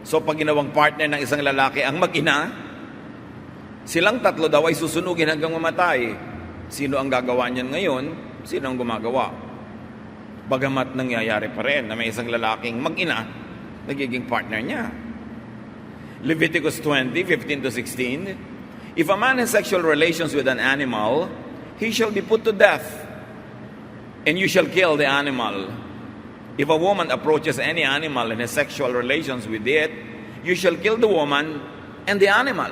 So pag ginawang partner ng isang lalaki ang mag-ina, silang tatlo daw ay susunugin hanggang mamatay. Sino ang gagawa niyan ngayon? Sino ang gumagawa? Bagamat nangyayari pa rin na may isang lalaking mag-ina, nagiging partner niya. Leviticus 20:15-16, if a man has sexual relations with an animal, he shall be put to death, and you shall kill the animal. If a woman approaches any animal and has sexual relations with it, you shall kill the woman and the animal.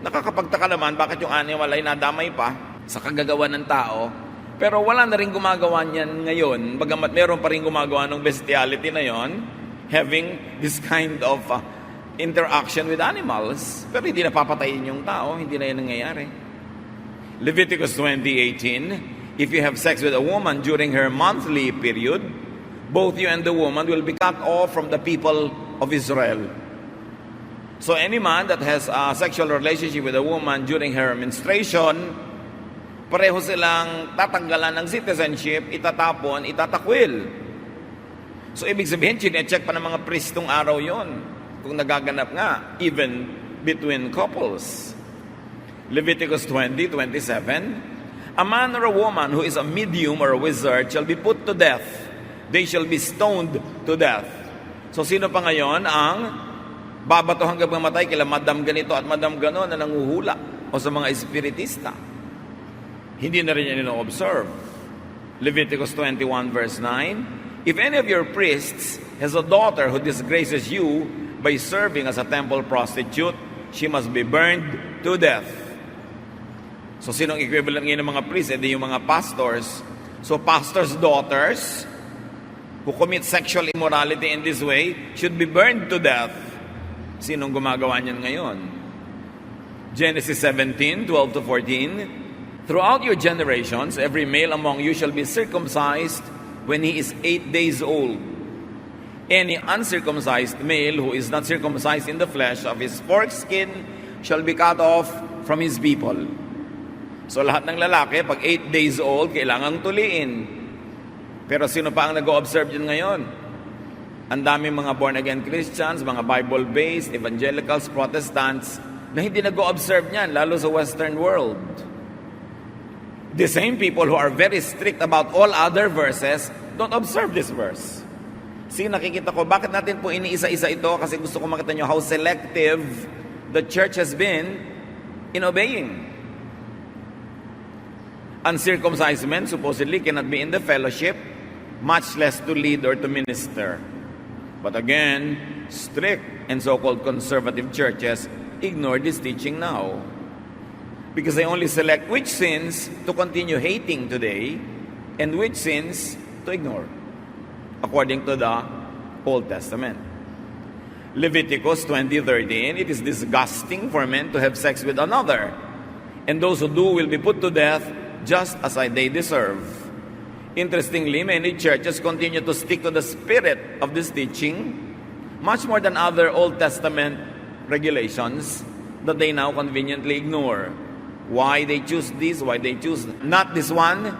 Nakakapagtaka naman bakit yung animal ay nadamay pa sa kagagawa ng tao, pero wala na rin gumagawa niyan ngayon, bagamat meron pa rin gumagawa ng bestiality na yon, having this kind of interaction with animals, pero hindi napapatayin yung tao, hindi na yan nangyayari. Leviticus 20:18, if you have sex with a woman during her monthly period, both you and the woman will be cut off from the people of Israel. So any man that has a sexual relationship with a woman during her menstruation, pareho silang tatanggalan ng citizenship, itatapon, itatakwil. So ibig sabihin, chinecheck pa ng mga pristong araw yon kung nagaganap nga, even between couples. Leviticus 20:27, a man or a woman who is a medium or a wizard shall be put to death. They shall be stoned to death. So sino pa ngayon ang babato hanggang mamatay kila madam ganito at madam ganon na nanguhula o sa mga espiritista? Hindi na rin yan ino-observe. Leviticus 21:9, if any of your priests has a daughter who disgraces you by serving as a temple prostitute, she must be burned to death. So, sinong equivalent ngayon ng mga priests? Hindi yung mga pastors. So, pastors' daughters who commit sexual immorality in this way should be burned to death. Sinong gumagawa niyan ngayon? Genesis 17:12-14, throughout your generations, every male among you shall be circumcised when he is 8 days old. Any uncircumcised male who is not circumcised in the flesh of his foreskin shall be cut off from his people. So lahat ng lalaki, pag 8 days old, kailangang tuliin. Pero sino pa ang nag-o-observe yun ngayon? Ang daming mga born-again Christians, mga Bible-based, evangelicals, Protestants, na hindi nag-o-observe niyan, lalo sa Western world. The same people who are very strict about all other verses, don't observe this verse. See, nakikita ko, bakit natin po iniisa-isa ito? Kasi gusto ko makita nyo how selective the church has been in obeying. Uncircumcised men supposedly cannot be in the fellowship, much less to lead or to minister. But again, strict and so-called conservative churches ignore this teaching now, because they only select which sins to continue hating today and which sins to ignore, according to the Old Testament. Leviticus 20:13, it is disgusting for men to have sex with another, and those who do will be put to death just as they deserve. Interestingly, many churches continue to stick to the spirit of this teaching much more than other Old Testament regulations that they now conveniently ignore. Why they choose this, why they choose not this one,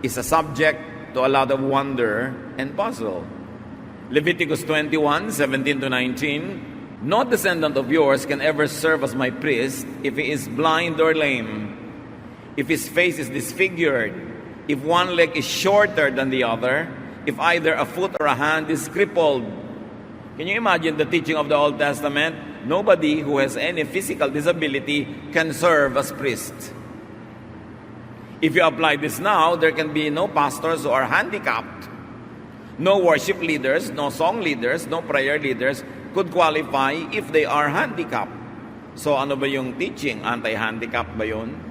is a subject to a lot of wonder and puzzle. Leviticus 21:17-19, no descendant of yours can ever serve as my priest if he is blind or lame, if his face is disfigured, if one leg is shorter than the other, if either a foot or a hand is crippled. Can you imagine the teaching of the Old Testament? Nobody who has any physical disability can serve as priest. If you apply this now, there can be no pastors who are handicapped. No worship leaders, no song leaders, no prayer leaders could qualify if they are handicapped. So ano ba yung teaching? Anti-handicap ba yun?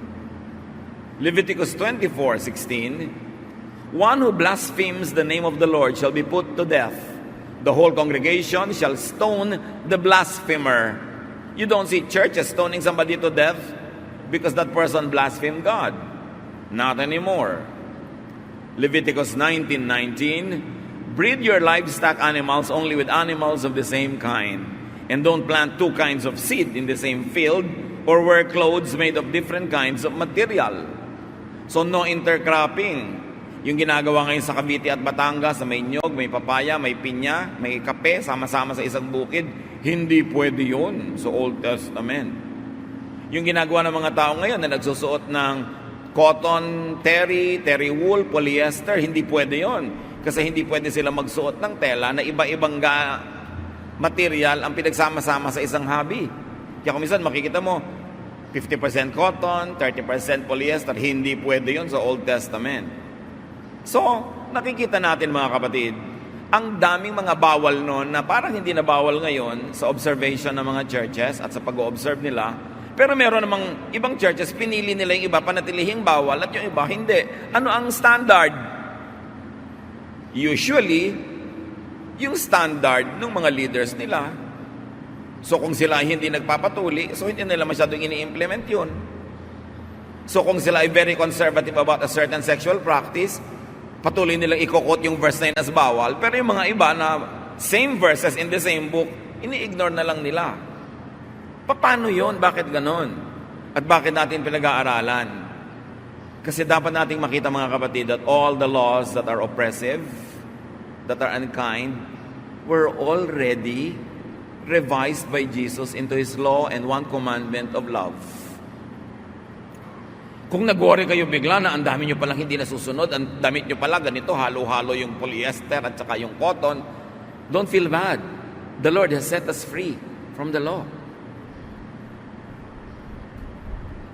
Leviticus 24:16, one who blasphemes the name of the Lord shall be put to death. The whole congregation shall stone the blasphemer. You don't see churches stoning somebody to death because that person blasphemed God. Not anymore. Leviticus 19:19, breed your livestock animals only with animals of the same kind, and don't plant two kinds of seed in the same field, or wear clothes made of different kinds of material. So no intercropping. Yung ginagawa ngayon sa Cavite at Batangas, may nyog, may papaya, may pinya, may kape, sama-sama sa isang bukid, hindi pwede yun sa Old Testament. Yung ginagawa ng mga tao ngayon na nagsusuot ng cotton, terry wool, polyester, hindi pwede yon. Kasi hindi pwede sila magsuot ng tela na iba-ibang material ang pinagsama-sama sa isang hobby. Kaya kung minsan makikita mo, 50% cotton, 30% polyester, hindi pwede yon sa Old Testament. So, nakikita natin mga kapatid, ang daming mga bawal noon na parang hindi na bawal ngayon sa observation ng mga churches at sa pag-o-observe nila. Pero meron namang ibang churches, pinili nila yung iba, panatilihing bawal at yung iba, hindi. Ano ang standard? Usually, yung standard ng mga leaders nila. So kung sila ay hindi nagpapatuli, so hindi nila masyadong ini-implement yun. So kung sila ay very conservative about a certain sexual practice, patuloy nilang ikokot yung verse na yun as bawal. Pero yung mga iba na same verses in the same book, ini-ignore na lang nila. Paano yun? Bakit ganon? At bakit natin pinag-aaralan? Kasi dapat nating makita mga kapatid that all the laws that are oppressive, that are unkind, were already revised by Jesus into His law and one commandment of love. Kung nag-worry kayo bigla na ang dami nyo palang hindi nasusunod, ang damit nyo pala ganito, halo-halo yung polyester at saka yung cotton, don't feel bad. The Lord has set us free from the law.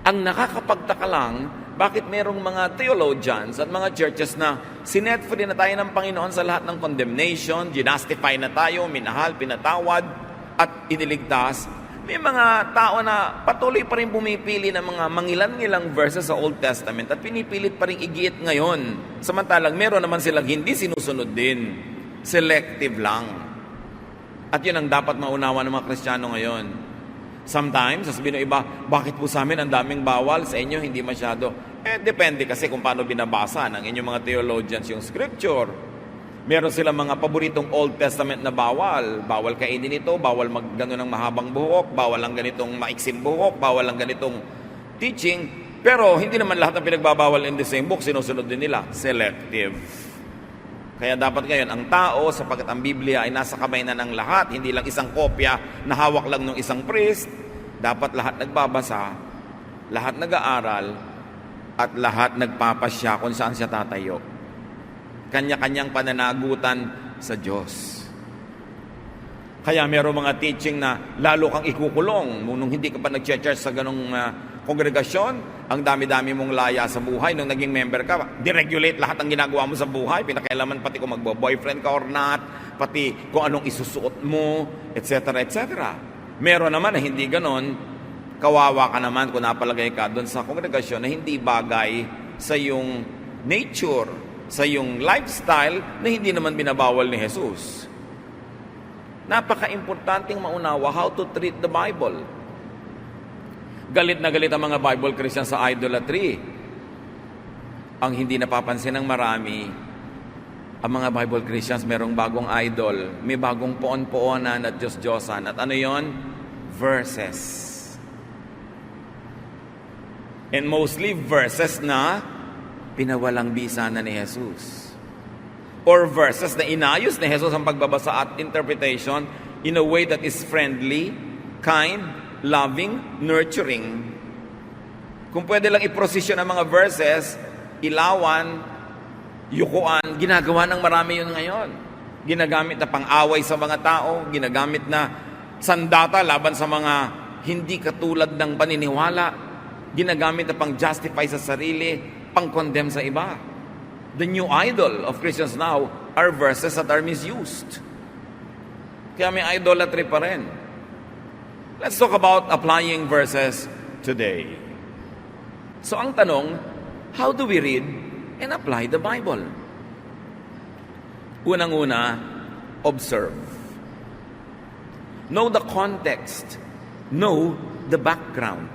Ang nakakapagtaka lang, bakit merong mga theologians at mga churches na sinet free na tayo ng Panginoon sa lahat ng condemnation, ginastify na tayo, minahal, pinatawad, at iniligtas. May mga tao na patuloy pa rin pumipili ng mga mangilan-ngilang verses sa Old Testament at pinipilit pa rin igiit ngayon. Samantalang meron naman silang hindi sinusunod din. Selective lang. At yun ang dapat maunawa ng mga Kristiyano ngayon. Sometimes, sasabihin ng iba, bakit po sa amin ang daming bawal, sa inyo hindi masyado? Depende kasi kung paano binabasa ng inyong mga theologians yung scripture. Meron silang mga paboritong Old Testament na bawal. Bawal kainin ito, bawal maggano ng mahabang buhok, bawal lang ganitong maiksing buhok, bawal lang ganitong teaching. Pero hindi naman lahat ng pinagbabawal in the same book, sinusunod din nila. Selective. Kaya dapat ngayon, ang tao, sapagkat ang Biblia ay nasa kamay na ng lahat, hindi lang isang kopya na hawak lang ng isang priest, dapat lahat nagbabasa, lahat nag-aaral, at lahat nagpapasya kung saan siya tatayo. Kanya-kanyang pananagutan sa Diyos. Kaya meron mga teaching na lalo kang ikukulong nung hindi ka pa nag-church sa ganong kongregasyon, ang dami-dami mong laya sa buhay. Nung naging member ka, deregulate lahat ng ginagawa mo sa buhay, pinakailaman pati kung magbo-boyfriend ka or not, pati kung anong isusuot mo, etc. etc. Meron naman na hindi ganon, kawawa ka naman kung napalagay ka doon sa kongregasyon na hindi bagay sa iyong nature, sa iyong lifestyle na hindi naman binabawal ni Jesus. Napaka-importanting maunawa how to treat the Bible. Galit na galit ang mga Bible Christians sa idolatry. Ang hindi napapansin ng marami, ang mga Bible Christians merong bagong idol, may bagong poon-poonan at Diyos-Diyosan. At ano yon? Verses. And mostly verses na pinawalang bisa na ni Jesus. Or verses na inayos ni Jesus ang pagbabasa at interpretation in a way that is friendly, kind, loving, nurturing. Kung pwede lang i-prosesyon ang mga verses, ilawan, yukuan, ginagawa ng marami yun ngayon. Ginagamit na pang-away sa mga tao, ginagamit na sandata laban sa mga hindi katulad ng paniniwala, ginagamit na pang-justify sa sarili, pang-condemn sa iba. The new idol of Christians now are verses that are misused. Kaya may idolatry pa rin. Let's talk about applying verses today. So ang tanong, how do we read and apply the Bible? Unang-una, observe. Know the context. Know the background.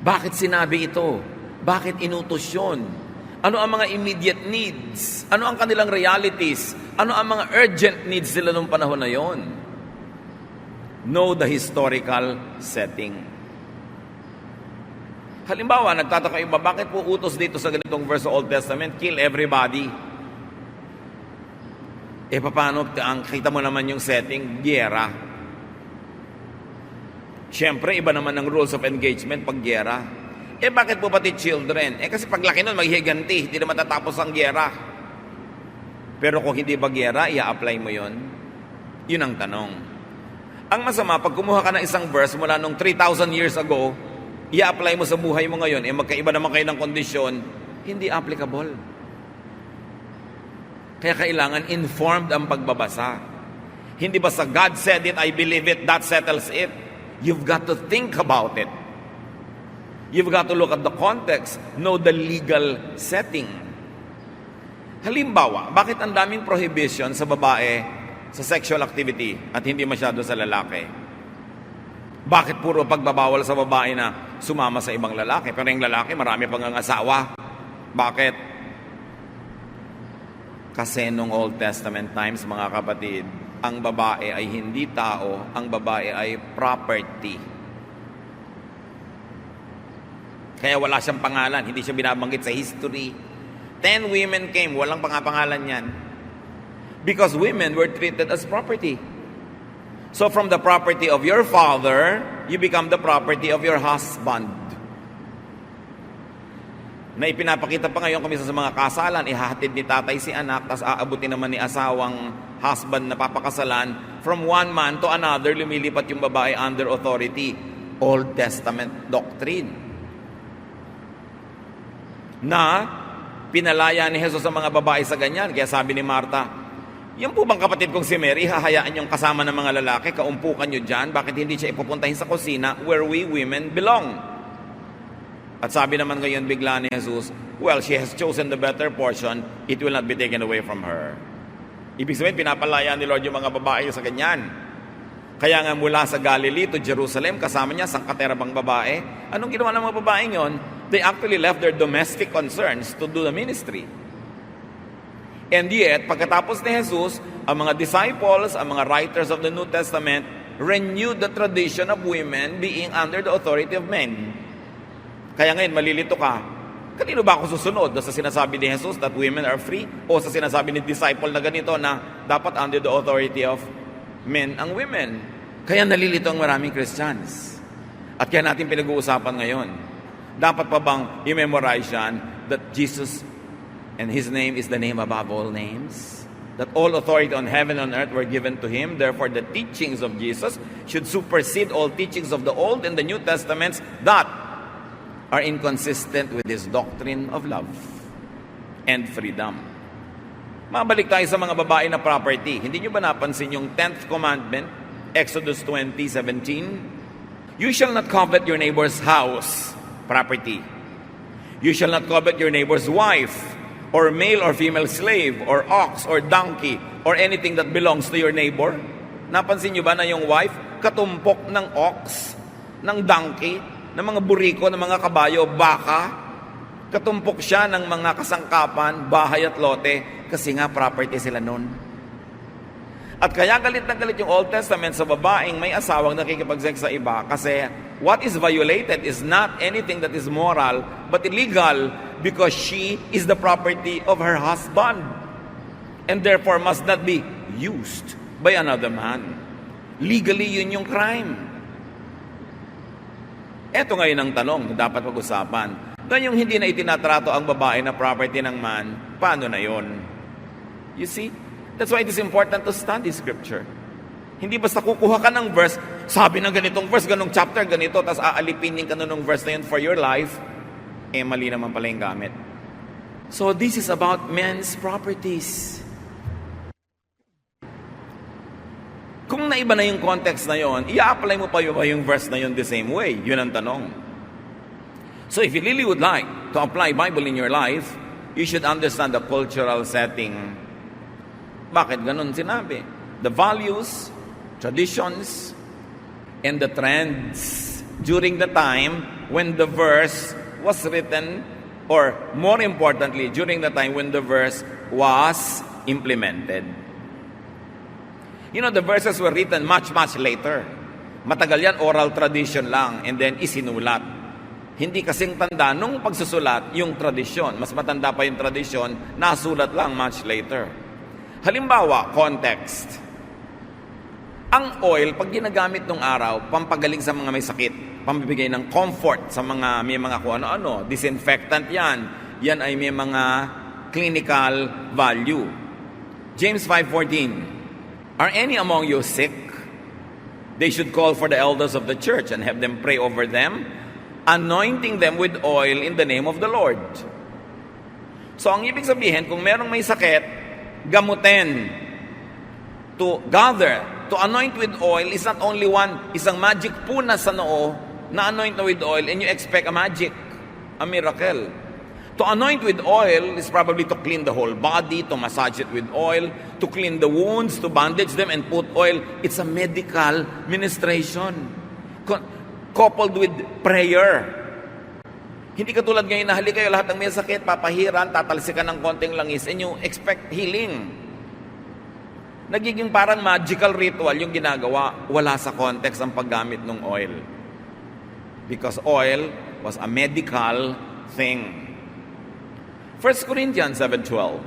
Bakit sinabi ito? Bakit inutos yun? Ano ang mga immediate needs? Ano ang kanilang realities? Ano ang mga urgent needs nila nung panahon na yon? Know the historical setting. Halimbawa, nagtataka iba, bakit po utos dito sa ganitong verse sa Old Testament, kill everybody? Paano? Kita mo naman yung setting, giyera. Siyempre, iba naman ang rules of engagement pag giyera. Bakit po pati children? Kasi paglaki nun, maghihiganti, hindi na matatapos ang giyera. Pero kung hindi ba giyera, i-apply mo yon? Yun ang tanong. Ang masama, pag kumuha ka ng isang verse mula nung 3,000 years ago, i-apply mo sa buhay mo ngayon, magkaiba naman kayo ng kondisyon, hindi applicable. Kaya kailangan informed ang pagbabasa. Hindi basta God said it, I believe it, that settles it. You've got to think about it. You've got to look at the context, know the legal setting. Halimbawa, bakit ang daming prohibition sa babae sa sexual activity at hindi masyado sa lalaki? Bakit puro pagbabawal sa babae na sumama sa ibang lalaki? Pero yung lalaki, marami pang ang asawa. Bakit? Kasi nung Old Testament times, mga kapatid, ang babae ay hindi tao, ang babae ay property. Kaya wala siyang pangalan, hindi siya binabanggit sa history. 10 women came, walang pangalan yan. Because women were treated as property. So from the property of your father, you become the property of your husband. Na ipinapakita pa ngayon kami sa mga kasalan, ihahatid ni tatay si anak, tas aabutin naman ni asawang husband na papakasalan. From one man to another, lumilipat yung babae under authority. Old Testament doctrine. Na pinalaya ni Jesus sa mga babae sa ganyan. Kaya sabi ni Martha, yan po bang kapatid kong si Mary, hahayaan yung kasama ng mga lalaki, kaumpukan nyo dyan, bakit hindi siya ipupuntahin sa kusina where we women belong? At sabi naman ngayon bigla ni Jesus, well, she has chosen the better portion, it will not be taken away from her. Ibig sabihin, pinapalaya ni Lord yung mga babae sa ganyan. Kaya nga mula sa Galilee to Jerusalem, kasama niya sangkaterabang babae. Anong ginawa ng mga babaeng yon? They actually left their domestic concerns to do the ministry. And yet, pagkatapos ni Jesus, ang mga disciples, ang mga writers of the New Testament, renewed the tradition of women being under the authority of men. Kaya ngayon, malilito ka, kanino ba ako susunod? Sa sinasabi ni Jesus that women are free? O sa sinasabi ni disciple na ganito na dapat under the authority of men ang women? Kaya nalilito ang maraming Christians. At kaya natin pinag-uusapan ngayon. Dapat pa bang i-memorize yan that Jesus and His name is the name above all names? That all authority on heaven and earth were given to Him. Therefore, the teachings of Jesus should supersede all teachings of the Old and the New Testaments that are inconsistent with His doctrine of love and freedom. Mabalik tayo sa mga babae na property. Hindi nyo ba napansin yung 10th commandment, Exodus 20:17? You shall not covet your neighbor's house, property. You shall not covet your neighbor's wife, or male or female slave, or ox, or donkey, or anything that belongs to your neighbor. Napansin nyo ba na yung wife, katumpok ng ox, ng donkey, ng mga buriko, ng mga kabayo, baka, katumpok siya ng mga kasangkapan, bahay at lote, kasi nga property sila nun. At kaya galit na galit yung Old Testament sa babaeng may asawang nakikipag-sex sa iba, kasi what is violated is not anything that is moral, but illegal, because she is the property of her husband and therefore must not be used by another man. Legally, yun yung crime. Eto ngayon ang tanong na dapat pag-usapan. Doon yung hindi na itinatrato ang babae na property ng man, paano na yun? You see? That's why it is important to study Scripture. Hindi basta kukuha ka ng verse, sabi ng ganitong verse, ganong chapter, ganito, tapos aalipinin ka ng verse na yun for your life, mali naman pala yung gamit. So this is about men's properties. Kung naiba na yung context na yon, i-apply mo pa yung verse na yon the same way? Yun ang tanong. So if you really would like to apply Bible in your life, you should understand the cultural setting. Bakit ganun sinabi? The values, traditions, and the trends during the time when the verse was written, or more importantly, during the time when the verse was implemented. You know, the verses were written much, much later. Matagal yan, oral tradition lang, and then isinulat. Hindi kasing tanda nung pagsusulat yung tradisyon. Mas matanda pa yung tradisyon, nasulat lang much later. Halimbawa, context. Ang oil, pag ginagamit nung araw, pampagaling sa mga may sakit, pambibigay ng comfort sa mga may mga kung ano-ano, disinfectant yan. Yan ay may mga clinical value. James 5:14, Are any among you sick? They should call for the elders of the church and have them pray over them, anointing them with oil in the name of the Lord. So ang ibig sabihin, kung merong may sakit, gamutin. To gather, to anoint with oil is not only isang magic punas sa noo na anoint na with oil and you expect a magic, a miracle. To anoint with oil is probably to clean the whole body, to massage it with oil, to clean the wounds, to bandage them and put oil. It's a medical ministration coupled with prayer. Hindi katulad ngayon na halika kayo lahat ng may sakit, papahiran, tatalsikan ng konting langis and you expect healing. Nagiging parang magical ritual yung ginagawa, wala sa context ang paggamit ng oil. Because oil was a medical thing. 1 Corinthians 7:12,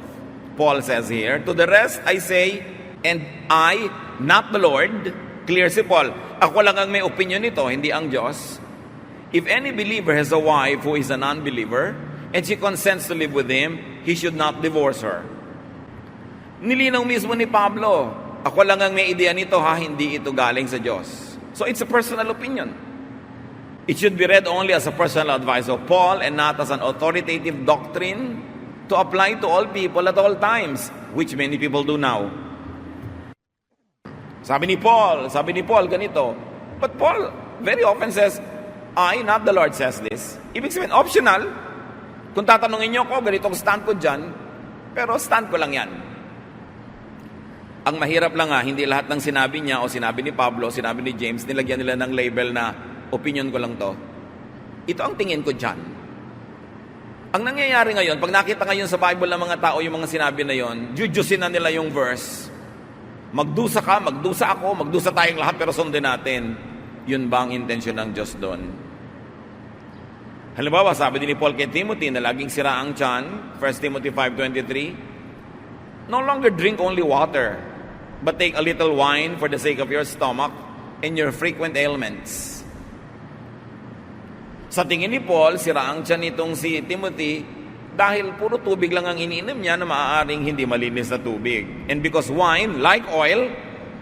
Paul says here, To the rest I say, and I, not the Lord, clear si Paul, ako lang ang may opinion nito, hindi ang Diyos. If any believer has a wife who is an unbeliever, and she consents to live with him, he should not divorce her. Nilinaw mismo ni Pablo, ako lang ang may ideya nito ha, hindi ito galing sa Diyos. So it's a personal opinion. It should be read only as a personal advice of Paul and not as an authoritative doctrine to apply to all people at all times, which many people do now. Sabi ni Paul ganito. But Paul very often says, I, not the Lord, says this. Ibig sabihin, optional. Kung tatanungin niyo ko, ganito ang stand ko dyan, pero stand ko lang yan. Ang mahirap lang hindi lahat ng sinabi niya o sinabi ni Pablo, sinabi ni James, nilagyan nila ng label na opinion ko lang to. Ito ang tingin ko dyan. Ang nangyayari ngayon, pag nakita ngayon sa Bible ng mga tao yung mga sinabi na yon, jujusin na nila yung verse. Magdusa ka, magdusa ako, magdusa tayong lahat pero sundin natin. Yun ba ang intensyon ng Diyos doon? Halimbawa, sabi din ni Paul kay Timothy na laging sira ang tiyan, 1 Timothy 5:23, No longer drink only water, but take a little wine for the sake of your stomach and your frequent ailments. Sa tingin ni Paul, sira ang tiyan nitong si Timothy dahil puro tubig lang ang iniinom niya na maaaring hindi malinis na tubig. And because wine, like oil,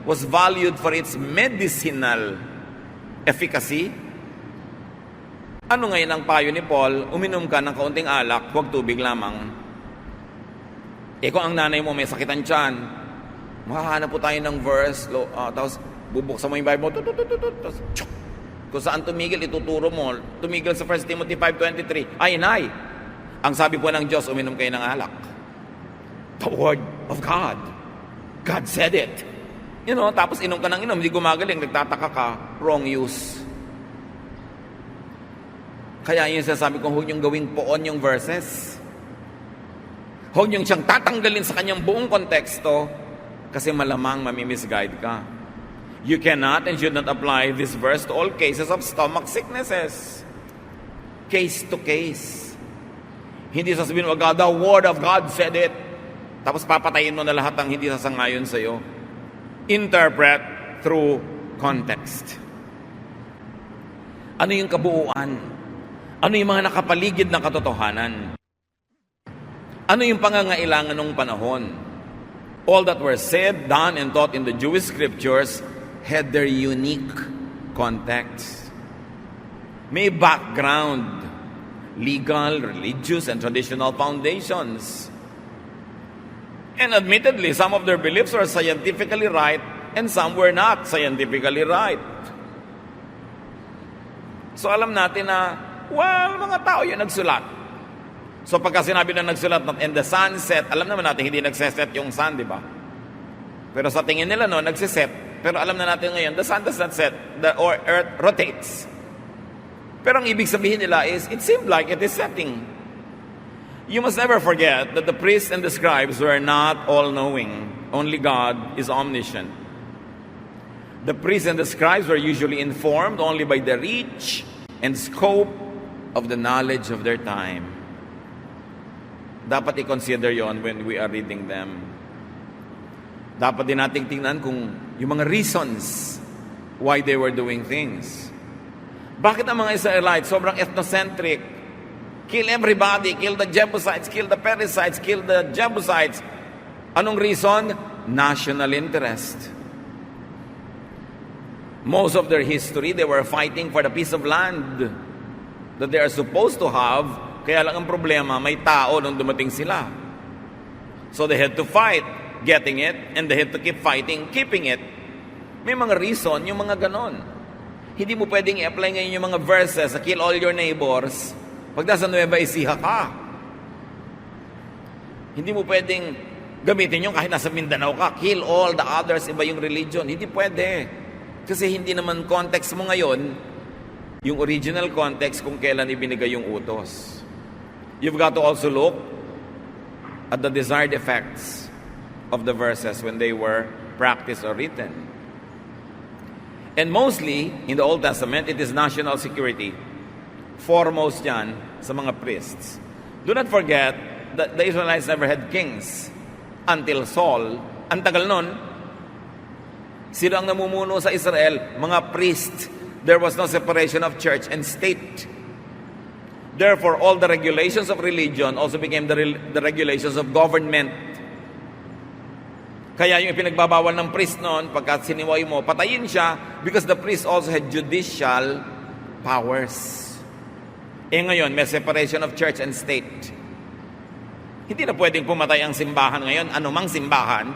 was valued for its medicinal efficacy, ano ngayon ang payo ni Paul? Uminom ka ng kaunting alak, huwag tubig lamang. Kung ang nanay mo may sakitan tiyan, makahanap po tayo ng verse, tapos bubuksan mo yung Bible, tapos kung saan tumigil, ituturo mo. Tumigil sa 1 Timothy 5:23. Ay, nay, ang sabi po ng Diyos, uminom kayo ng alak. The word of God. God said it. Tapos inom ka ng inom, hindi gumagaling, nagtataka ka, wrong use. Kaya yun sasabi ko, huwag niyong gawing poon yung verses. Huwag niyong siyang tatanggalin sa kanyang buong konteksto kasi malamang mamimisguide ka. You cannot and should not apply this verse to all cases of stomach sicknesses. Case to case. Hindi sasabihin, the word of God said it. Tapos papatayin mo na lahat ang hindi sasangayon sa'yo. Interpret through context. Ano yung kabuuan? Ano yung mga nakapaligid na katotohanan? Ano yung pangangailangan ng panahon? All that were said, done, and taught in the Jewish scriptures had their unique context. May background, legal, religious, and traditional foundations. And admittedly, some of their beliefs were scientifically right and some were not scientifically right. So alam natin na, mga tao yung nagsulat. So pagka sinabi na nagsulat, and the sun set, alam naman natin hindi nagseset yung sun, di ba? Pero sa tingin nila nagsiset. Pero alam na natin ngayon, the sun does not set, or earth rotates. Pero ang ibig sabihin nila is, it seemed like it is setting. You must never forget that the priests and the scribes were not all-knowing. Only God is omniscient. The priests and the scribes were usually informed only by the reach and scope of the knowledge of their time. Dapat i-consider yon when we are reading them. Dapat din nating tingnan kung yung mga reasons why they were doing things. Bakit ang mga Israelites sobrang ethnocentric? Kill everybody, kill the Jebusites, kill the Perizzites, kill the Jebusites. Anong reason? National interest. Most of their history, they were fighting for the piece of land that they are supposed to have. Kaya lang ang problema, may tao nung dumating sila. So they had to fight getting it, and they had to keep fighting keeping it. May mga reason yung mga ganon. Hindi mo pwedeng i-apply ngayon yung mga verses sa kill all your neighbors pag nasa Nueva Ecija ka. Hindi mo pwedeng gamitin yung kahit nasa Mindanao ka. Kill all the others, iba yung religion. Hindi pwede. Kasi hindi naman context mo ngayon yung original context kung kailan ibinigay yung utos. You've got to also look at the desired effects of the verses when they were practiced or written. And mostly, in the Old Testament, it is national security. Foremost yan sa mga priests. Do not forget that the Israelites never had kings until Saul. Ang tagal nun, sino ang namumuno sa Israel? Mga priests. There was no separation of church and state. Therefore, all the regulations of religion also became the regulations of government. Kaya yung ipinagbabawal ng priest noon, pagka siniway mo, patayin siya because the priest also had judicial powers. Ngayon, may separation of church and state. Hindi na pwedeng pumatay ang simbahan ngayon, anumang simbahan,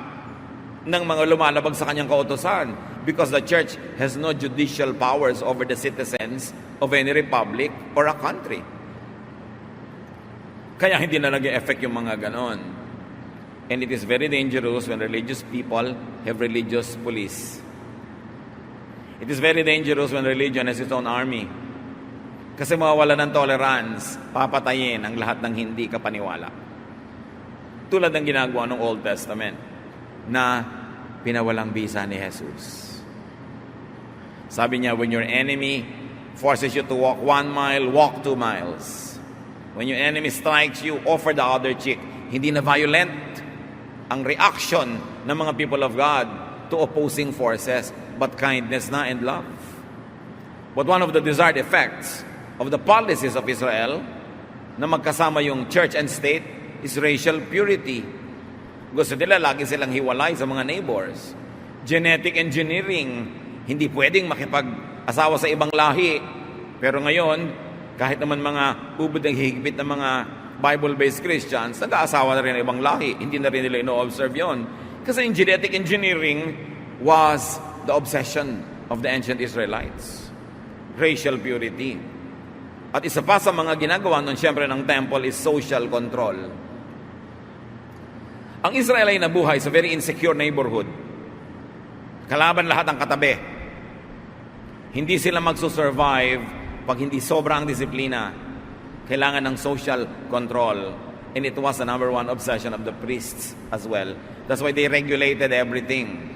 ng mga lumalabag sa kanyang kautusan because the church has no judicial powers over the citizens of any republic or a country. Kaya hindi na nag-e-effect yung mga ganon. And it is very dangerous when religious people have religious police. It is very dangerous when religion has its own army. Kasi mawawala ng tolerance, papatayin ang lahat ng hindi kapaniwala. Tulad ng ginagawa ng Old Testament na pinawalang bisa ni Jesus. Sabi niya, when your enemy forces you to walk 1 mile, walk 2 miles. When your enemy strikes you, offer the other cheek. Hindi na violent ang reaction ng mga people of God to opposing forces, but kindness na and love. But one of the desired effects of the policies of Israel na magkasama yung church and state is racial purity. Gusto nila lagi silang hiwalay sa mga neighbors. Genetic engineering, hindi pwedeng makipag-asawa sa ibang lahi. Pero ngayon, kahit naman mga ubod ng higpit ng mga Bible-based Christians, nag-aasawa na rin ng ibang lahi. Hindi na rin nila ino-observe yon. Kasi in genetic engineering was the obsession of the ancient Israelites. Racial purity. At isa pa sa mga ginagawa nun, siyempre ng temple, is social control. Ang Israel ay nabuhay sa very insecure neighborhood. Kalaban lahat ang katabi. Hindi sila magsusurvive pag hindi sobrang disiplina. Kailangan ng social control. And it was the number one obsession of the priests as well. That's why they regulated everything.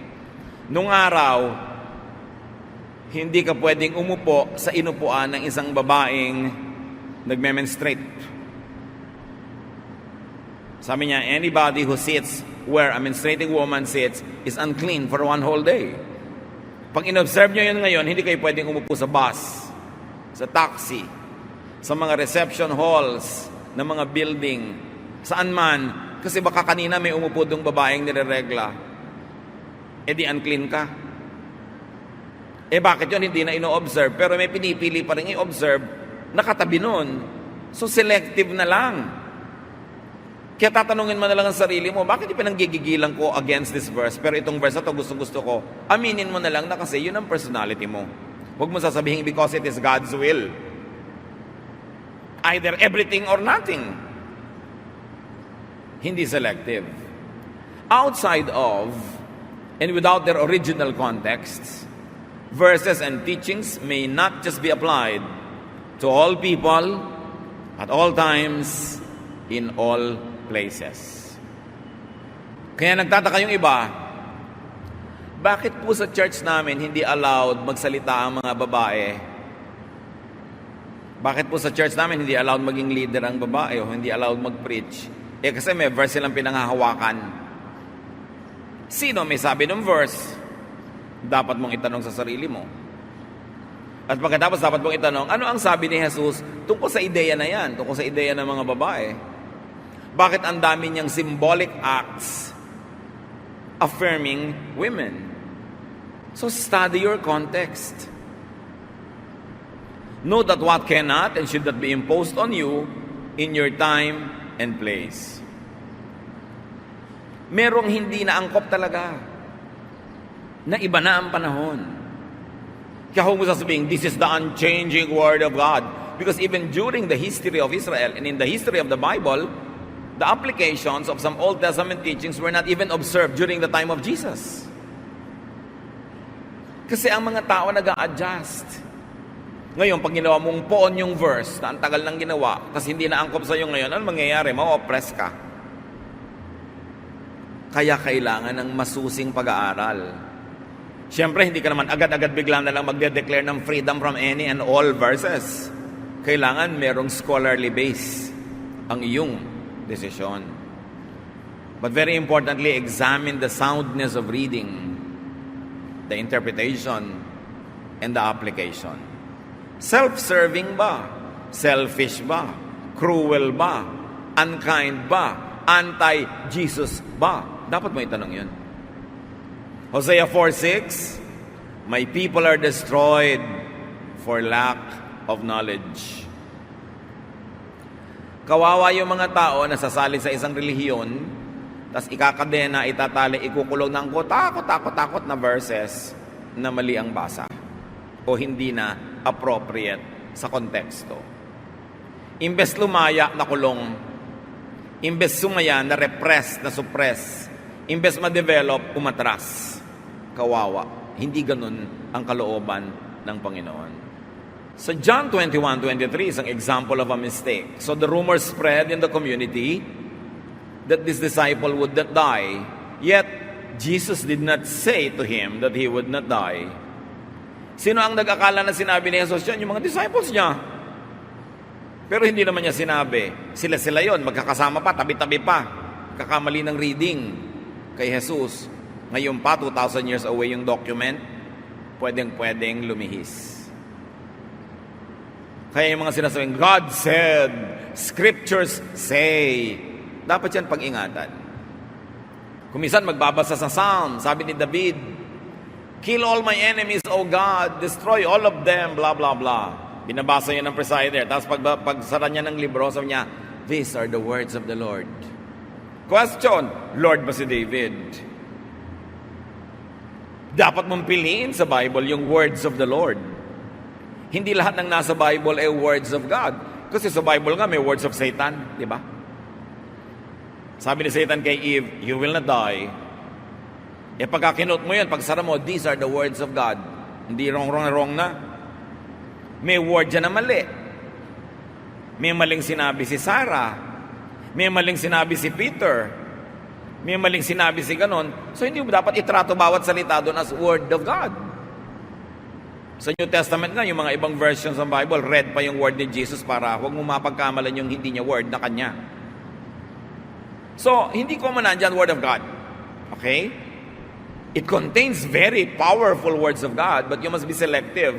Nung araw, hindi ka pwedeng umupo sa inupuan ng isang babaeng nagme-menstruate. Sabi niya, anybody who sits where a menstruating woman sits is unclean for 1 whole day. Pag in-observe nyo yun ngayon, hindi kayo pwedeng umupo sa bus, sa taxi, sa mga reception halls ng mga building, saan man, kasi baka kanina may umupo dong babaeng nireregla. Di unclean ka. Bakit yun hindi na ino-observe? Pero may pinipili pa rin i-observe, nakatabi nun. So selective na lang. Kaya tatanungin mo na lang ang sarili mo, bakit pinanggigigilan ko against this verse? Pero itong verse na to gusto ko. Aminin mo na lang na kasi yun ang personality mo. Huwag mo sasabihin because it is God's will. Either everything or nothing. Hindi selective. Outside of and without their original contexts, verses and teachings may not just be applied to all people, at all times, in all places. Kaya nagtataka yung iba, bakit po sa church namin hindi allowed magsalita ang mga babae Bakit po sa church namin hindi allowed maging leader ang babae o hindi allowed mag-preach? Kasi may verse silang pinanghahawakan. Sino may sabi ng verse? Dapat mong itanong sa sarili mo. At pagkatapos dapat mong itanong, ano ang sabi ni Jesus tungkol sa ideya na yan, tungkol sa ideya ng mga babae? Bakit ang dami niyang symbolic acts affirming women? So study your context. Know that what cannot and should not be imposed on you in your time and place. Merong hindi na angkop talaga na iba na ang panahon. Kaya kung sasabihin, this is the unchanging Word of God. Because even during the history of Israel and in the history of the Bible, the applications of some Old Testament teachings were not even observed during the time of Jesus. Kasi ang mga tao nag-a-adjust. Ngayon, pag ginawa mong poon yung verse na ang tagal nang ginawa, kasi hindi na angkop sa'yo ngayon, ano mangyayari? Ma-oppress ka. Kaya kailangan ng masusing pag-aaral. Siyempre, hindi ka naman agad-agad bigla na lang magde-declare ng freedom from any and all verses. Kailangan merong scholarly base ang iyong desisyon. But very importantly, examine the soundness of reading, the interpretation, and the application. Self-serving ba? Selfish ba? Cruel ba? Unkind ba? Anti-Jesus ba? Dapat mo itanong yun. Hosea 4:6, my people are destroyed for lack of knowledge. Kawawa yung mga tao na sasali sa isang relihiyon, tas ikakadena, itatali, ikukulong ng takot na verses na mali ang basa o hindi na appropriate sa konteksto. Imbes lumaya, nakulong. Imbes sumaya, na-repress, na-suppress. Imbes ma-develop, umatras. Kawawa. Hindi ganun ang kalooban ng Panginoon. Sa John 21:23 is an example of a mistake. So the rumor spread in the community that this disciple would not die. Yet, Jesus did not say to him that he would not die. Sino ang nag-akala na sinabi ni Jesus yan? Yung mga disciples niya. Pero hindi naman niya sinabi. Sila yon, magkakasama pa, tabi-tabi pa. Kakamali ng reading kay Jesus. Ngayon pa, 2,000 years away yung document, pwedeng lumihis. Kaya yung mga sinasabing, God said, Scriptures say. Dapat yan pag-ingatan. Kung minsan magbabasa sa Psalm, sabi ni David, kill all my enemies, O God. Destroy all of them, blah, blah, blah. Binabasa niya ng presider. Tapos pagsara niya ng libro, sabi niya, these are the words of the Lord. Question, Lord ba si David? Dapat mong piliin sa Bible yung words of the Lord. Hindi lahat ng nasa Bible ay words of God. Kasi sa Bible nga may words of Satan, di ba? Sabi ni Satan kay Eve, you will not die. Pagka kinot mo yan, pagsara mo, these are the words of God. Hindi wrong na. May word dyan na mali. May maling sinabi si Sarah. May maling sinabi si Peter. May maling sinabi si ganon. So hindi mo dapat itrato bawat salita doon as word of God. Sa New Testament nga, yung mga ibang versions ng Bible, read pa yung word ni Jesus para huwag mo mapagkamalan yung hindi niya word na kanya. So, hindi ko man nandyan word of God. Okay? It contains very powerful words of God, but you must be selective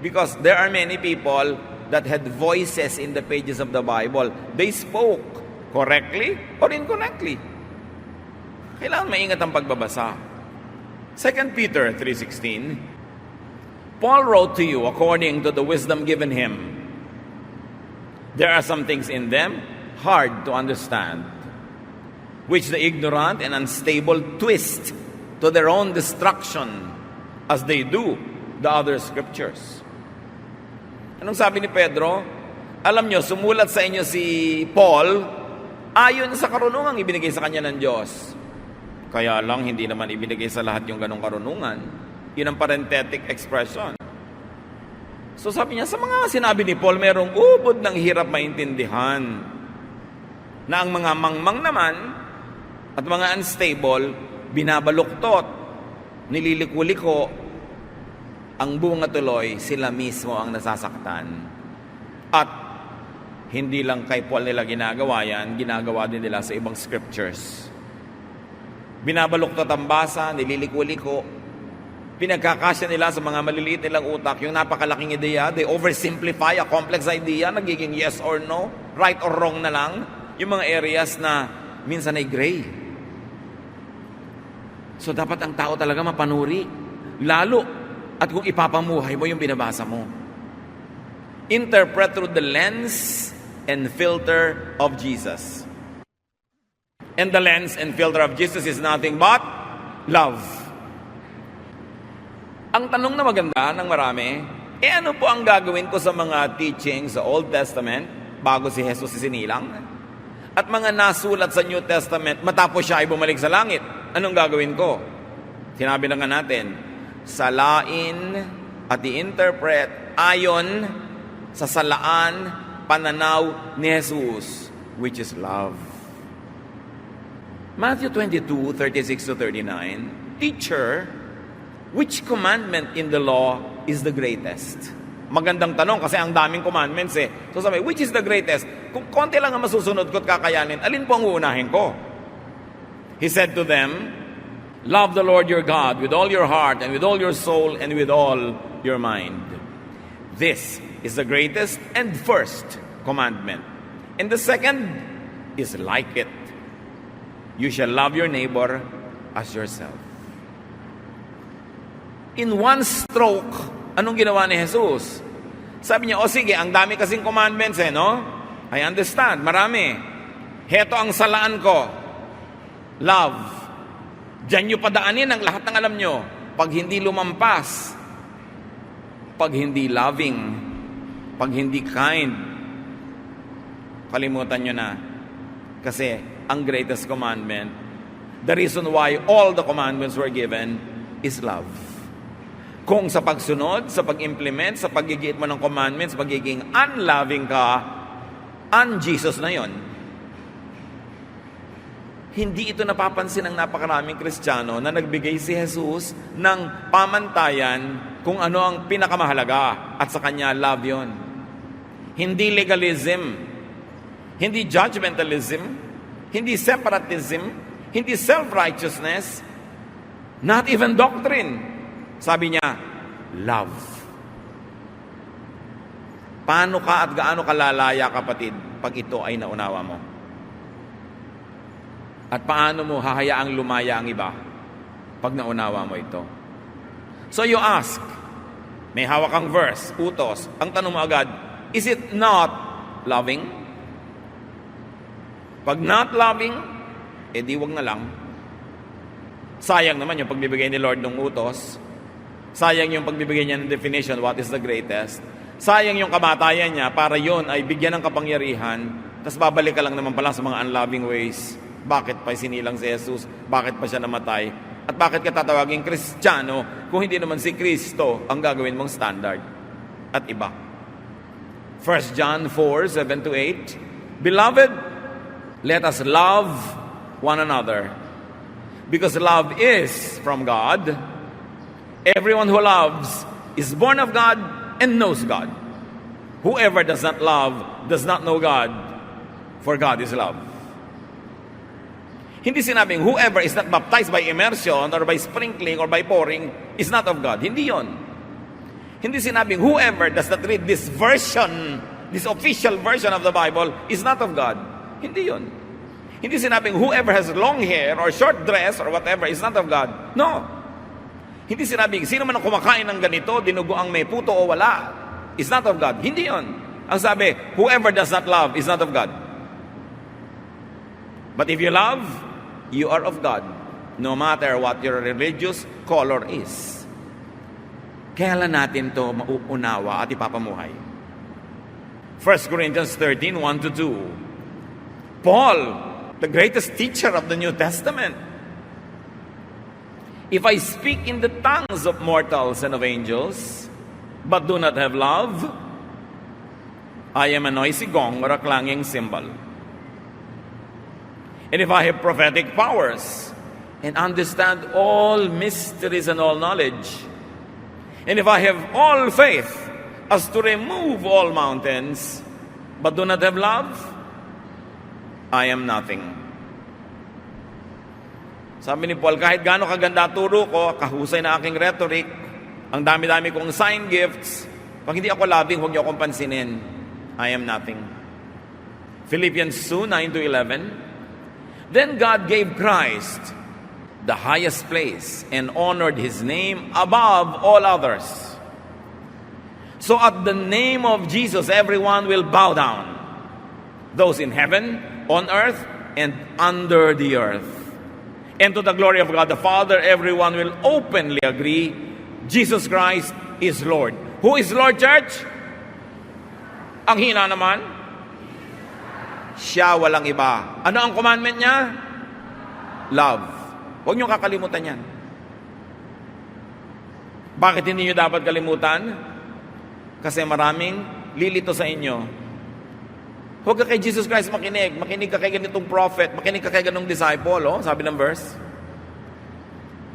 because there are many people that had voices in the pages of the Bible. They spoke correctly or incorrectly. Kailangan maingat ang pagbabasa. 2 Peter 3:16, Paul wrote to you according to the wisdom given him. There are some things in them hard to understand, which the ignorant and unstable twist to their own destruction as they do the other scriptures. Anong sabi ni Pedro? Alam nyo, sumulat sa inyo si Paul ayon sa karunungang ibinigay sa kanya ng Diyos. Kaya lang, hindi naman ibinigay sa lahat yung ganong karunungan. Yun ang parenthetic expression. So sabi niya, sa mga sinabi ni Paul, merong ubod ng hirap maintindihan na ang mga mangmang naman at mga unstable, binabaluktot, nililiko, ang bunga tuloy, sila mismo ang nasasaktan. At Hindi lang kay Paul nila ginagawa yan, ginagawa din nila sa ibang scriptures. Binabaluktot ang basa, nililiko-liko, pinagkakasya nila sa mga maliliit nilang utak, yung napakalaking ideya, they oversimplify a complex idea, nagiging yes or no, right or wrong na lang, yung mga areas na minsan ay gray. So dapat ang tao talaga mapanuri, lalo at kung ipapamuhay mo yung binabasa mo. Interpret through the lens and filter of Jesus. And the lens and filter of Jesus is nothing but love. Ang tanong na maganda ng marami, ano po ang gagawin ko sa mga teachings sa Old Testament bago si Jesus isinilang? At mga nasulat sa New Testament matapos siya ay bumalik sa langit. Anong gagawin ko? Sinabi na nga natin, salain at i-interpret ayon sa salaan pananaw ni Jesus, which is love. Matthew 22:36-39, Teacher, which commandment in the law is the greatest? Magandang tanong kasi ang daming commandments eh. So sabi, which is the greatest? Kung konti lang ang masusunod ko at kakayanin, alin po ang uunahin ko? He said to them, love the Lord your God with all your heart and with all your soul and with all your mind. This is the greatest and first commandment. And the second is like it. You shall love your neighbor as yourself. In one stroke, anong ginawa ni Jesus? Sabi niya, sige, ang dami kasing commandments no? I understand, marami. Heto ang salaan ko. Love. Diyan nyo padaanin ang lahat ng alam nyo. Pag hindi lumampas, pag hindi loving, pag hindi kind, kalimutan nyo na. Kasi ang greatest commandment, the reason why all the commandments were given is love. Kung sa pagsunod, sa pag-implement, sa pagigit mo ng commandments, pagiging unloving ka, un-Jesus na yon. Hindi ito napapansin ng napakaraming Kristiyano na nagbigay si Jesus ng pamantayan kung ano ang pinakamahalaga at sa kanya love yon. Hindi legalism, hindi judgmentalism, hindi separatism, hindi self-righteousness, not even doctrine. Sabi niya, love. Paano ka at gaano kalalaya, kapatid, pag ito ay naunawa mo? At paano mo hahayaang lumaya ang iba pag naunawa mo ito? So you ask, may hawak kang verse, utos. Ang tanong mo agad, is it not loving? Pag not loving, di wag na lang. Sayang naman yung pagbibigay ni Lord ng utos. Sayang yung pagbibigay niya ng definition, what is the greatest. Sayang yung kamatayan niya para yon ay bigyan ng kapangyarihan, tapos babalik ka lang naman pala sa mga unloving ways. Bakit pa sinilang si Jesus? Bakit pa siya namatay? At bakit ka tatawaging Kristiyano kung hindi naman si Kristo ang gagawin mong standard? At iba. 1 John 4:7-8, Beloved, let us love one another, because love is from God. Everyone who loves is born of God and knows God. Whoever does not love does not know God, for God is love. Hindi sinabing whoever is not baptized by immersion or by sprinkling or by pouring is not of God. Hindi yon. Hindi sinabing whoever does not read this version, this official version of the Bible is not of God. Hindi yon. Hindi sinabing whoever has long hair or short dress or whatever is not of God. No. Hindi sinabing sino man ang kumakain ng ganito, dinugo ang may puto o wala, is not of God. Hindi yon. Ang sabi, whoever does not love is not of God. But if you love, you are of God, no matter what your religious color is. Kaya lang natin to mauunawa at ipapamuhay. 1 Corinthians 13:1-2. Paul, the greatest teacher of the New Testament. If I speak in the tongues of mortals and of angels, but do not have love, I am a noisy gong or a clanging cymbal. And if I have prophetic powers and understand all mysteries and all knowledge, and if I have all faith as to remove all mountains, but do not have love, I am nothing. Sabi ni Paul, kahit gaano kaganda turo ko, kahusay na aking rhetoric, ang dami-dami kong sign gifts, pag hindi ako loving, huwag niyo akong pansinin. I am nothing. Philippians 2, 9-11. Then God gave Christ the highest place and honored His name above all others. So at the name of Jesus, everyone will bow down. Those in heaven, on earth, and under the earth. And to the glory of God the Father, everyone will openly agree, Jesus Christ is Lord. Who is Lord, church? Ang hina naman, siya, walang iba. Ano ang commandment niya? Love. Huwag niyo kakalimutan yan. Bakit hindi niyo dapat kalimutan? Kasi maraming lilito sa inyo. Huwag ka kay Jesus Christ makinig. Makinig ka kay ganitong prophet. Makinig ka kay ganitong disciple. Oh, sabi ng verse.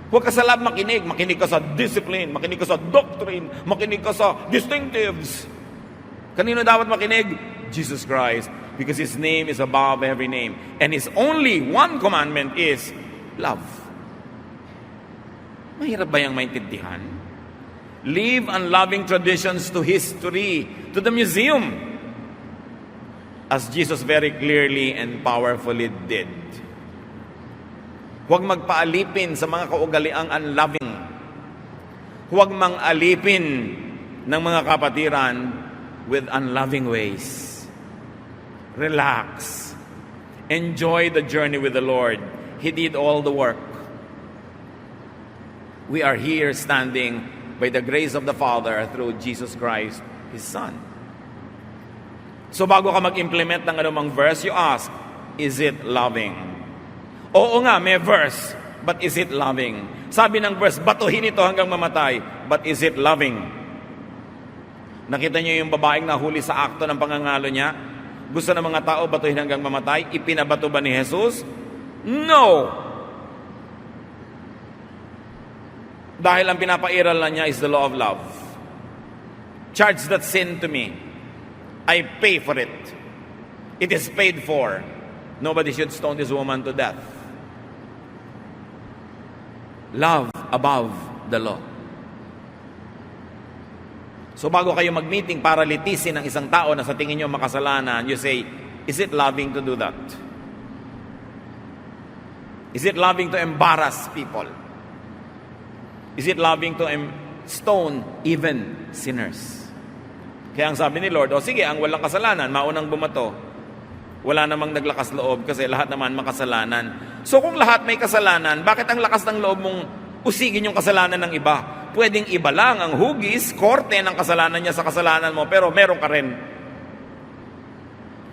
Huwag ka sa love makinig. Makinig ka sa discipline. Makinig ka sa doctrine. Makinig ka sa distinctives. Kanino dapat makinig? Jesus Christ. Because His name is above every name. And His only one commandment is love. Mahirap ba yung maintindihan? Leave unloving traditions to history, to the museum, as Jesus very clearly and powerfully did. Huwag magpaalipin sa mga kaugaliang unloving. Huwag mang alipin ng mga kapatiran with unloving ways. Relax. Enjoy the journey with the Lord. He did all the work. We are here standing by the grace of the Father through Jesus Christ, His Son. So bago ka mag-implement ng anumang verse, you ask, is it loving? Oo nga, may verse, but is it loving? Sabi ng verse, batuhin ito hanggang mamatay, but is it loving? Nakita niyo yung babaeng nahuli sa akto ng pangangalo niya? Gusto ng mga tao batuhin hanggang mamatay? Ipinabato ba ni Jesus? No! Dahil ang pinapairal na niya is the law of love. Charge that sin to me. I pay for it. It is paid for. Nobody should stone this woman to death. Love above the law. So bago kayo mag-meeting para litisin ng isang tao na sa tingin nyo makasalanan, you say, is it loving to do that? Is it loving to embarrass people? Is it loving to stone even sinners? Kaya ang sabi ni Lord, sige, ang walang kasalanan, maunang bumato. Wala namang naglakas loob kasi lahat naman makasalanan. So kung lahat may kasalanan, bakit ang lakas ng loob mong usigin yung kasalanan ng iba? Pwedeng iba lang ang hugis, korte ng kasalanan niya sa kasalanan mo, pero meron ka rin.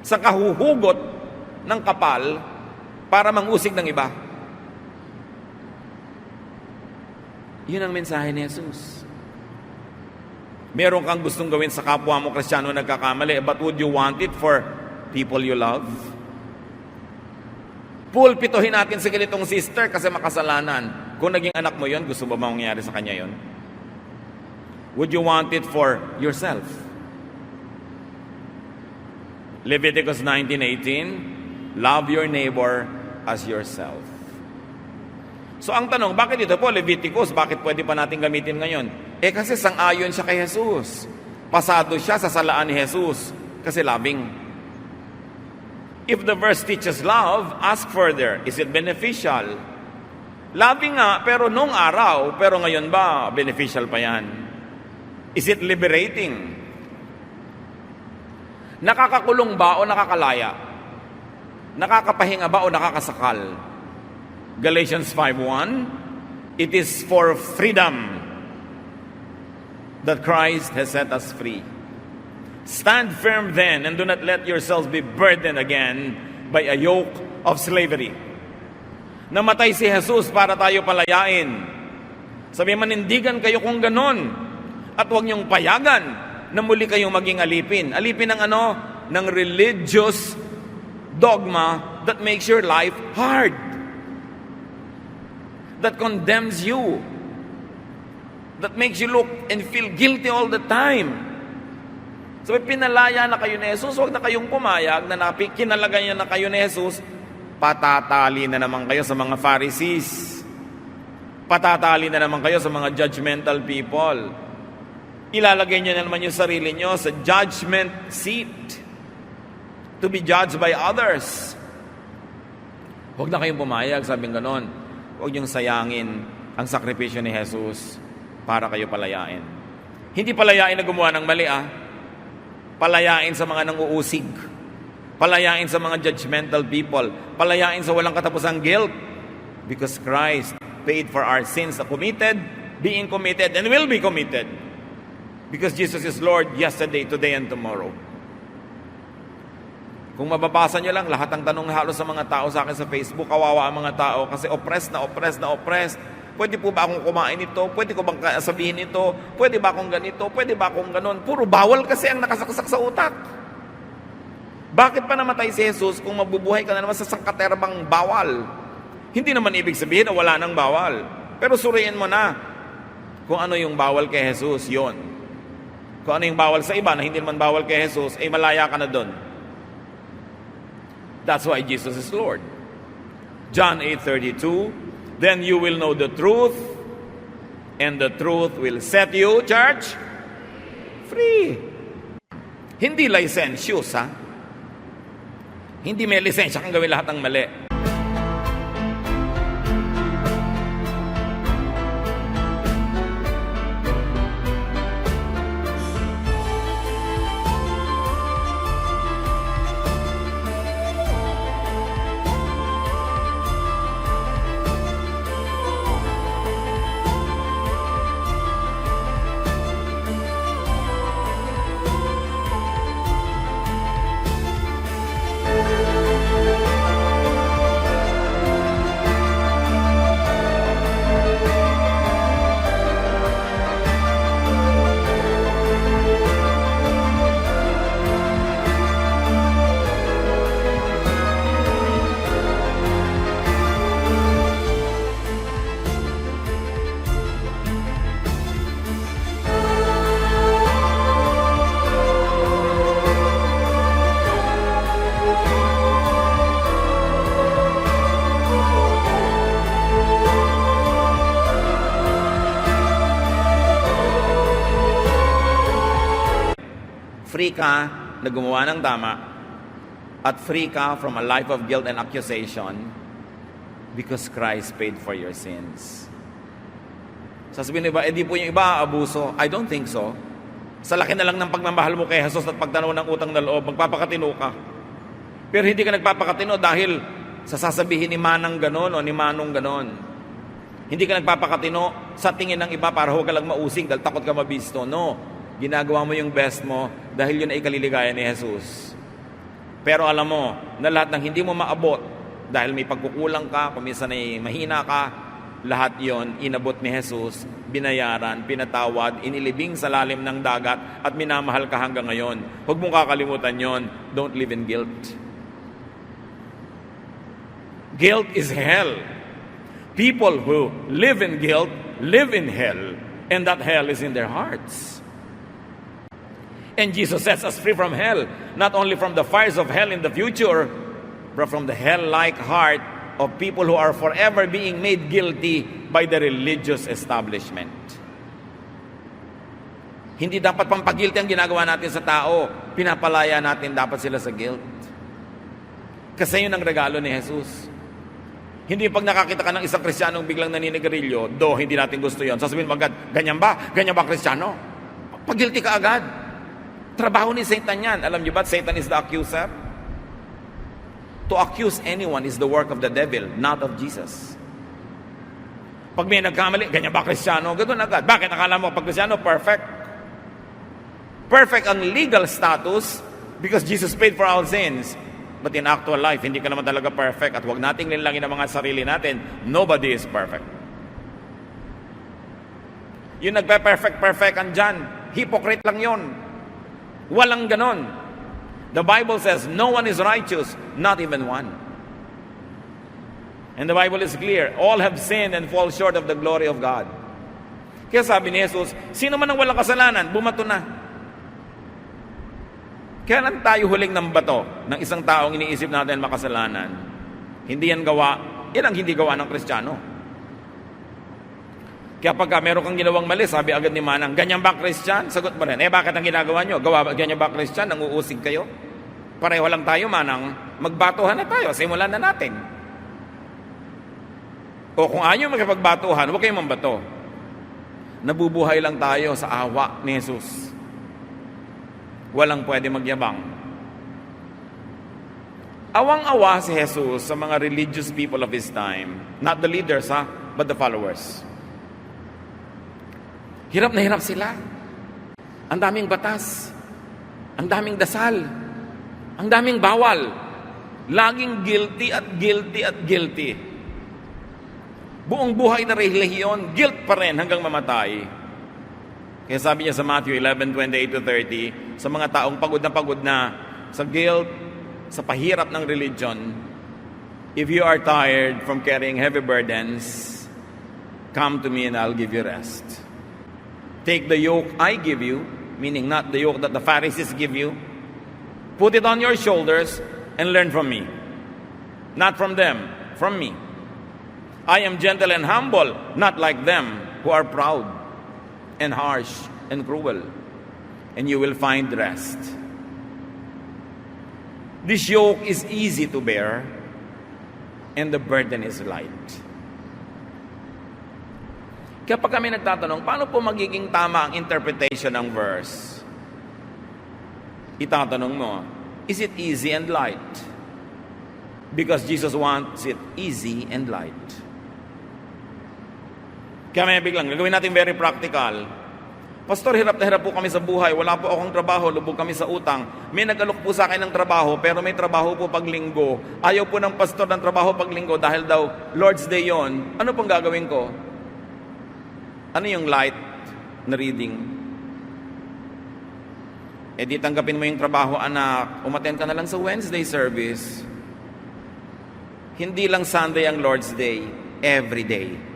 Sa kahuhugot ng kapal para mangusig ng iba. Yun ang mensahe ni Jesus. Meron kang gustong gawin sa kapwa mo Kristiyano nagkakamali, but would you want it for people you love? Pulpituhin natin si ganitong sister kasi makasalanan. Kung naging anak mo yon, gusto ba mangyari sa kanya yon? Would you want it for yourself? Leviticus 19:18, love your neighbor as yourself. So ang tanong, bakit ito po Leviticus? Bakit pwede pa natin gamitin ngayon? Kasi sang-ayon siya kay Jesus. Pasado siya sa salaan ni Jesus kasi loving. If the verse teaches love, ask further, is it beneficial? Loving nga, pero nung araw, pero ngayon ba, beneficial pa yan? Is it liberating? Nakakakulong ba o nakakalaya? Nakakapahinga ba o nakakasakal? Galatians 5:1, it is for freedom that Christ has set us free. Stand firm then, and do not let yourselves be burdened again by a yoke of slavery. Namatay si Jesus para tayo palayain. Sabi, manindigan kayo kung ganon. At huwag niyong payagan na muli kayong maging alipin. Alipin ng ano? Ng religious dogma that makes your life hard. That condemns you. That makes you look and feel guilty all the time. So pinalaya na kayo ni Jesus, huwag na kayong pumayag na kinalagay niya na kayo ni Jesus, patatali na naman kayo sa mga Pharisees. Patatali na naman kayo sa mga judgmental people. Ilalagay niyo na naman yung sarili niyo sa judgment seat to be judged by others. Huwag na kayong pumayag, sabing ganon. Huwag niyong sayangin ang sakripisyo ni Jesus para kayo palayain. Hindi palayain na gumawa ng mali, Palayain sa mga nanguusig. Palayain sa mga judgmental people. Palayain sa walang katapusang guilt. Because Christ paid for our sins na committed, being committed, and will be committed. Because Jesus is Lord yesterday, today, and tomorrow. Kung mababasa nyo lang, lahat ng tanong halos sa mga tao sa akin sa Facebook, kawawa ang mga tao kasi oppressed na oppressed. Pwede po ba akong kumain ito? Pwede ko bang sabihin ito? Pwede ba akong ganito? Pwede ba akong ganon? Puro bawal kasi ang nakasaksak sa utak. Bakit pa namatay si Jesus kung mabubuhay ka na naman sa sangkaterbang bawal? Hindi naman ibig sabihin na wala nang bawal. Pero suriin mo na kung ano yung bawal kay Jesus, yon. Kung ano yung bawal sa iba na hindi naman bawal kay Jesus, malaya ka na doon. That's why Jesus is Lord. John 8:32, then you will know the truth, and the truth will set you, church, free. Hindi licentious, Hindi may lisensya kang gawin lahat ng mali. Free ka na gumawa ng tama at free ka from a life of guilt and accusation because Christ paid for your sins. Sasabihin ng iba, di po yung iba abuso. I don't think so. Sa laki na lang ng pagmamahal mo kay Jesus at pagtanaw ng utang na loob, magpapakatino ka. Pero hindi ka nagpapakatino dahil sa sasabihin ni Manang ganon o ni Manong ganon. Hindi ka nagpapakatino sa tingin ng iba para huwag ka lang mausig dahil takot ka mabisto. No. Ginagawa mo yung best mo dahil yun ay kaliligaya ni Jesus. Pero alam mo na lahat ng hindi mo maabot dahil may pagkukulang ka, kung minsan ay mahina ka, lahat yon inabot ni Jesus, binayaran, pinatawad, inilibing sa lalim ng dagat at minamahal ka hanggang ngayon. Huwag mong kakalimutan yon. Don't live in guilt. Guilt is hell. People who live in guilt live in hell, and that hell is in their hearts. And Jesus sets us free from hell, not only from the fires of hell in the future, but from the hell-like heart of people who are forever being made guilty by the religious establishment. Hindi dapat pampagilty ang ginagawa natin sa tao. Pinapalaya natin dapat sila sa guilt. Kasi yun ang regalo ni Jesus. Hindi pag nakakita ka ng isang Kristiyanong biglang naninigarilyo, hindi natin gusto yon. Sasabihin mo agad, ganyan ba? Ganyan ba Kristiyano? Pag-guilty ka agad. Trabaho ni Satan yan. Alam niyo ba, Satan is the accuser? To accuse anyone is the work of the devil, not of Jesus. Pag may nagkamali, ganyan ba Kristiyano? Ganoon agad. Bakit akala mo pag Kristiyano, perfect? Perfect ang legal status because Jesus paid for our sins. But in actual life, hindi ka naman talaga perfect at huwag nating linlangin ang mga sarili natin. Nobody is perfect. Yung nagpe-perfect andyan, hypocrite lang yon. Walang ganon. The Bible says, no one is righteous, not even one. And the Bible is clear, all have sinned and fall short of the glory of God. Kaya sabi ni Jesus, sino man ang walang kasalanan, bumato na. Kailan tayo huling ng bato ng isang taong iniisip natin makasalanan? Hindi yan ang hindi gawa ng Kristiyano. Kaya pagka meron kang ginawang mali, sabi agad ni Manang, ganyan ba Kristyan? Sagot mo rin, bakit ang ginagawa nyo? Ganyan ba Kristyan? Nanguusig kayo? Pareho lang tayo, Manang. Magbatuhan na tayo, simulan na natin. O kung ayaw makipagbatuhan, huwag kayong mambato. Nabubuhay lang tayo sa awa ni Jesus. Walang pwede magyabang. Awang-awa si Jesus sa mga religious people of His time. Not the leaders, but the followers. Hirap na hirap sila. Ang daming batas. Ang daming dasal. Ang daming bawal. Laging guilty at guilty at guilty. Buong buhay na relihiyon, guilt pa rin hanggang mamatay. Kaya sabi niya sa Matthew 11:28-30, sa mga taong pagod na sa guilt, sa pahirap ng religion, if you are tired from carrying heavy burdens, come to me and I'll give you rest. Take the yoke I give you, meaning not the yoke that the Pharisees give you. Put it on your shoulders and learn from me. Not from them, from me. I am gentle and humble, not like them who are proud and harsh and cruel, and you will find rest. This yoke is easy to bear, and the burden is light. Kaya pag kami nagtatanong, paano po magiging tama ang interpretation ng verse? Itatanong mo, is it easy and light? Because Jesus wants it easy and light. Kaya may biglang, gagawin natin very practical. Pastor, hirap na hirap po kami sa buhay. Wala po akong trabaho, lubog kami sa utang. May nag-alok po sa akin ng trabaho, pero may trabaho po pag linggo. Ayaw po ng pastor ng trabaho pag linggo dahil daw Lord's Day yon. Ano pong gagawin ko? Ano yung light na reading? Di tanggapin mo yung trabaho, anak. Umattend ka na lang sa Wednesday service. Hindi lang Sunday ang Lord's Day. Every day.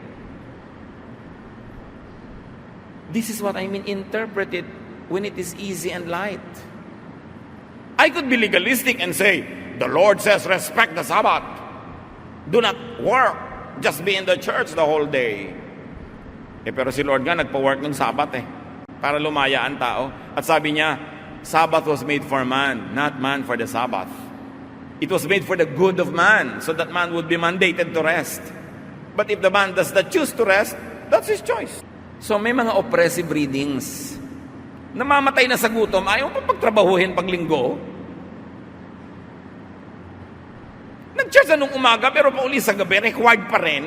This is what I mean interpreted when it is easy and light. I could be legalistic and say, the Lord says respect the Sabbath. Do not work. Just be in the church the whole day. Pero si Lord nga nagpa-work ng Sabbath para lumaya ang tao. At sabi niya, Sabbath was made for man, not man for the Sabbath. It was made for the good of man, so that man would be mandated to rest. But if the man does not choose to rest, that's his choice. So may mga oppressive readings. Namamatay na sa gutom, ayaw pa pagtrabahuhin pag linggo. Nag-church na nung umaga, pero pauli sa gabi, required pa rin.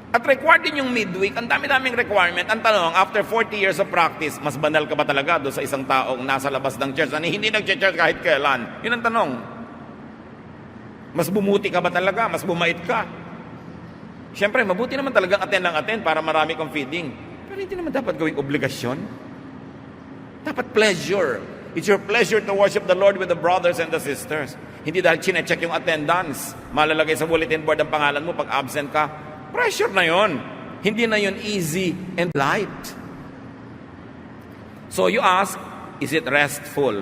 At required din yung midweek. Ang dami-daming requirement. Ang tanong, after 40 years of practice, mas banal ka ba talaga doon sa isang taong nasa labas ng church na hindi nag-church kahit kailan? Yun ang tanong. Mas bumuti ka ba talaga? Mas bumait ka? Siyempre, mabuti naman talagang attend para marami kang feeding. Pero hindi naman dapat gawing obligasyon. Dapat pleasure. It's your pleasure to worship the Lord with the brothers and the sisters. Hindi dahil chinecheck yung attendance. Malalagay sa bulletin board ang pangalan mo pag absent ka. Pressure na yon. Hindi na yon easy and light. So you ask, is it restful?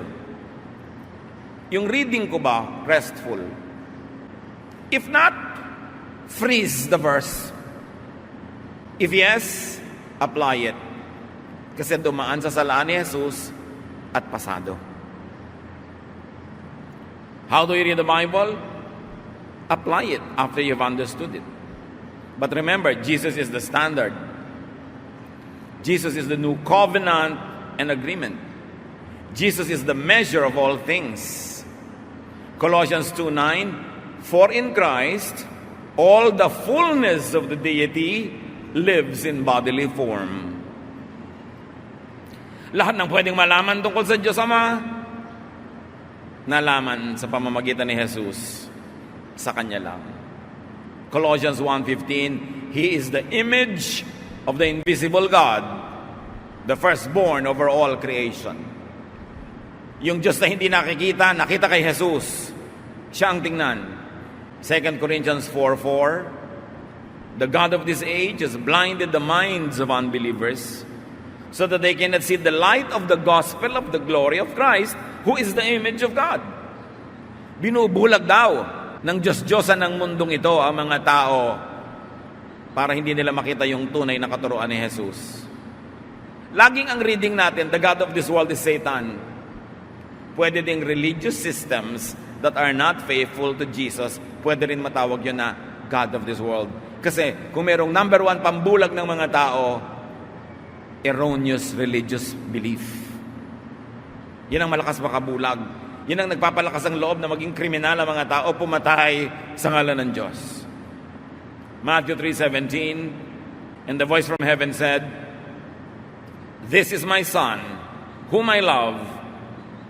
Yung reading ko ba, restful? If not, freeze the verse. If yes, apply it. Kasi dumaan sa salaan ni Jesus at pasado. How do you read the Bible? Apply it after you've understood it. But remember, Jesus is the standard. Jesus is the new covenant and agreement. Jesus is the measure of all things. Colossians 2:9, for in Christ all the fullness of the deity lives in bodily form. Lahat ng pwedeng malaman tungkol sa Diyos Ama, nalaman sa pamamagitan ni Jesus sa Kanya lang. Colossians 1:15, He is the image of the invisible God, the firstborn over all creation. Yung Diyos na hindi nakikita, nakita kay Jesus. Siya ang tingnan. 2 Corinthians 4:4, the God of this age has blinded the minds of unbelievers so that they cannot see the light of the gospel of the glory of Christ, who is the image of God. Binubulag daw ng Diyos-Diyosan ng mundong ito ang mga tao para hindi nila makita yung tunay na katuruan ni Jesus. Laging ang reading natin, the God of this world is Satan. Pwede ding religious systems that are not faithful to Jesus, pwede rin matawag yun na God of this world. Kasi kung merong number one pambulag ng mga tao, erroneous religious belief. Yan ang malakas makabulag. Yan ang nagpapalakas ang loob na maging kriminal ang mga tao, pumatay sa ngalan ng Diyos. Matthew 3:17, and the voice from heaven said, "This is my son, whom I love.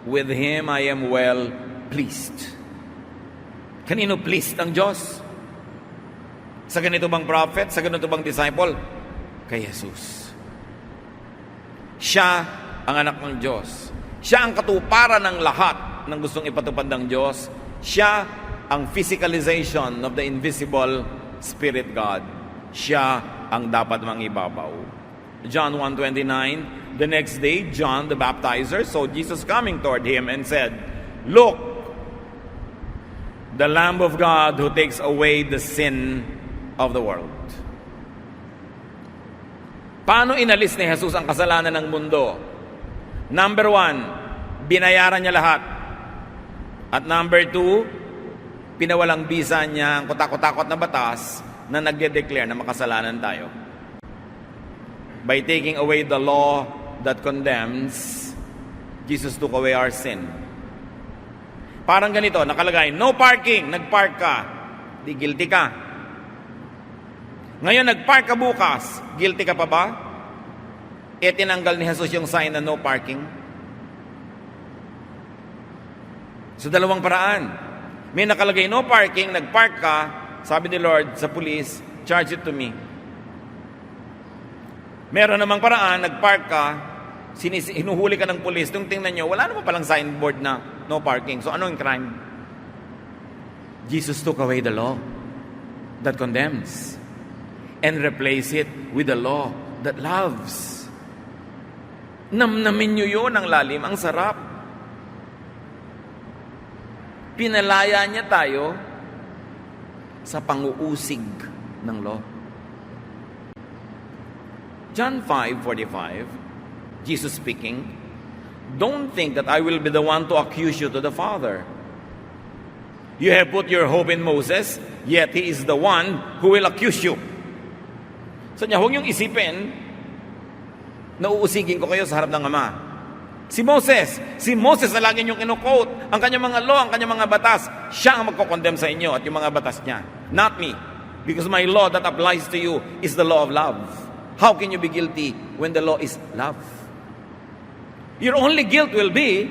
With him I am well pleased." Kanino pleased ang Diyos? Sa ganito bang prophet? Sa ganito bang disciple? Kay Jesus. Siya ang anak ng Diyos. Siya ang katuparan ng lahat ng gustong ipatupad ng Diyos. Siya ang physicalization of the invisible Spirit God. Siya ang dapat mangibabaw. John 1:29, the next day, John the baptizer saw Jesus coming toward him and said, "Look, the Lamb of God who takes away the sin of the world." Paano inalis ni Jesus ang kasalanan ng mundo? Number 1, binayaran niya lahat. At number 2, pinawalang bisa niya ang kutakot-takot na batas na nagde-declare na makasalanan tayo. By taking away the law that condemns, Jesus took away our sin. Parang ganito, nakalagay, no parking, nagpark ka, di guilty ka. Ngayon, nagpark ka bukas, guilty ka pa ba? E tinanggal ni Jesus yung sign na no parking. So, dalawang paraan. May nakalagay no parking, nagpark ka, sabi ni Lord sa police, charge it to me. Meron namang paraan, nagpark ka, hinuhuli ka ng police, nung tingnan nyo, wala naman palang signboard na no parking. So, ano yung crime? Jesus took away the law that condemns and replace it with the law that loves. Namnamin nyo yun, ang lalim, ang sarap. Pinalaya niya tayo sa panguusig ng law. John 5:45, Jesus speaking, "Don't think that I will be the one to accuse you to the Father. You have put your hope in Moses, yet he is the one who will accuse you." So niya, huwag niyong isipin, nauusigin ko kayo sa harap ng Ama. Si Moses na lagi niyong kinukote, ang kanyang mga law, ang kanyang mga batas, siya ang magkokondem sa inyo at yung mga batas niya. Not me. Because my law that applies to you is the law of love. How can you be guilty when the law is love? Your only guilt will be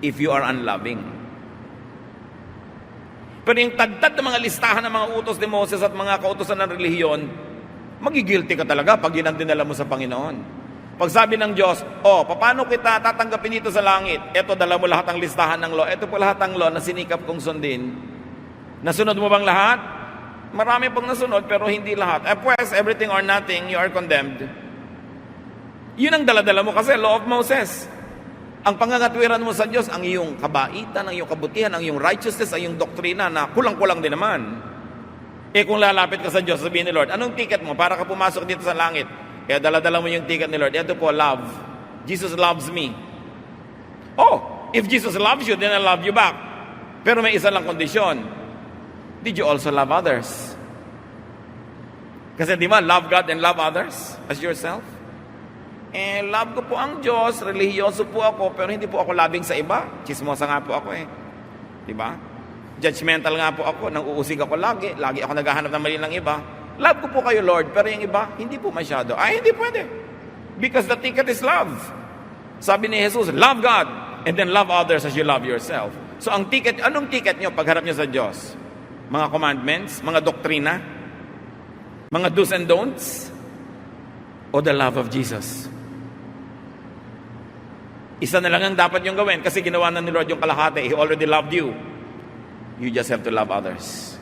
if you are unloving. Pero yung tagtad ng mga listahan ng mga utos ni Moses at mga kautosan ng relihiyon, magigilty ka talaga pag yun ang dinala mo sa Panginoon. Pag sabi ng Diyos, paano kita tatanggapin dito sa langit? Eto, dala mo lahat ng listahan ng law. Eto po lahat ng law na sinikap kong sundin. Nasunod mo bang lahat? Marami pang nasunod pero hindi lahat. Pues, everything or nothing, you are condemned. Yun ang dala-dala mo kasi, law of Moses. Ang pangangatwiran mo sa Diyos, ang iyong kabaitan, ang iyong kabutihan, ang iyong righteousness, ang iyong doktrina na kulang-kulang din naman. Kung lalapit ka sa Diyos, sabihin ni Lord, anong ticket mo para ka pumasok dito sa langit? Dala-dala mo yung ticket ni Lord. Ito po, love. Jesus loves me. If Jesus loves you, then I love you back. Pero may isa lang kondisyon. Did you also love others? Kasi di ba, love God and love others as yourself? Love ko po ang Diyos, religyoso po ako, pero hindi po ako loving sa iba. Chismosa nga po ako Di ba? Judgmental nga po ako, nang uusig ako lagi ako naghahanap ng mali ng iba. Love ko po kayo, Lord, pero yung iba, hindi po masyado. Hindi pwede. Because the ticket is love. Sabi ni Jesus, love God, and then love others as you love yourself. So ang ticket, anong ticket nyo pagharap nyo sa Diyos? Mga commandments, mga doktrina, mga do's and don'ts, o the love of Jesus? Isa na lang ang dapat yung gawin kasi ginawa na ni Lord yung kalahati. He already loved you. You just have to love others.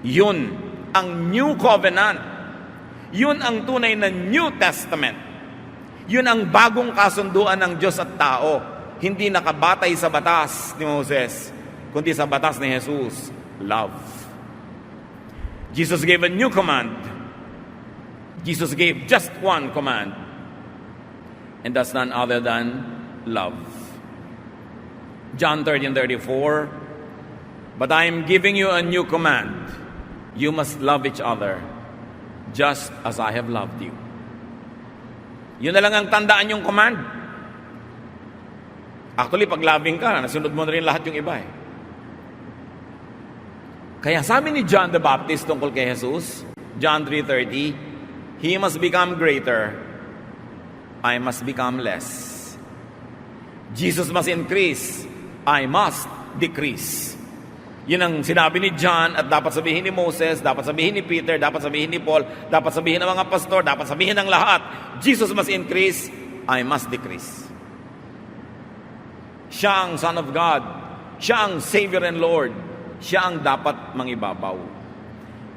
Yun ang New Covenant. Yun ang tunay na New Testament. Yun ang bagong kasunduan ng Diyos at tao. Hindi nakabatay sa batas ni Moses, kundi sa batas ni Jesus, love. Jesus gave a new command. Jesus gave just one command. And that's none other than love. John 13:34, but I am giving you a new command. You must love each other just as I have loved you. Yun na lang ang tandaan yung command. Actually, pag loving ka, nasunod mo na rin lahat yung iba eh. Kaya sabi ni John the Baptist tungkol kay Jesus, John 3:30, He must become greater, I must become less. Jesus must increase, I must decrease. Yun ang sinabi ni John at dapat sabihin ni Moses, dapat sabihin ni Peter, dapat sabihin ni Paul, dapat sabihin ng mga pastor, dapat sabihin ng lahat. Jesus must increase, I must decrease. Siya ang Son of God. Siya ang Savior and Lord. Siya ang dapat mangibabaw.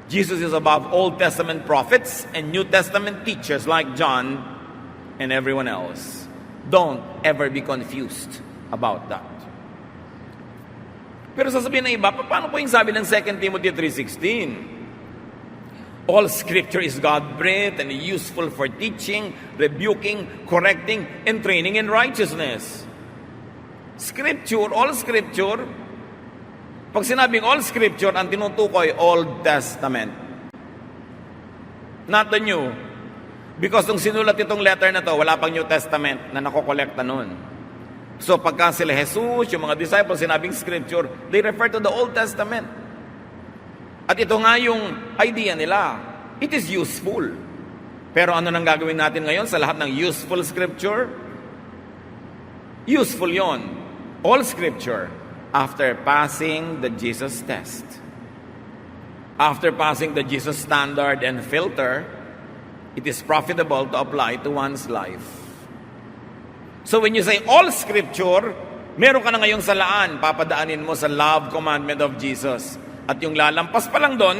Jesus is above Old Testament prophets and New Testament teachers like John and everyone else. Don't ever be confused about that. Pero sasabihin ng iba, paano po yung sabi ng 2 Timothy 3:16? All scripture is God-breathed and useful for teaching, rebuking, correcting, and training in righteousness. Scripture, all scripture, pag sinabing all scripture, ang tinutukoy, Old Testament. Not the New. Because nung sinulat itong letter na to, wala pang New Testament na nakokolekta nun. So pagka sila Jesus, yung mga disciples, sinabing scripture, they refer to the Old Testament. At ito nga yung idea nila. It is useful. Pero ano nang gagawin natin ngayon sa lahat ng useful scripture? Useful yon. All scripture after passing the Jesus test. After passing the Jesus standard and filter, it is profitable to apply to one's life. So when you say all scripture, meron ka na ngayong salaan, papadaanin mo sa love commandment of Jesus. At yung lalampas pa lang doon,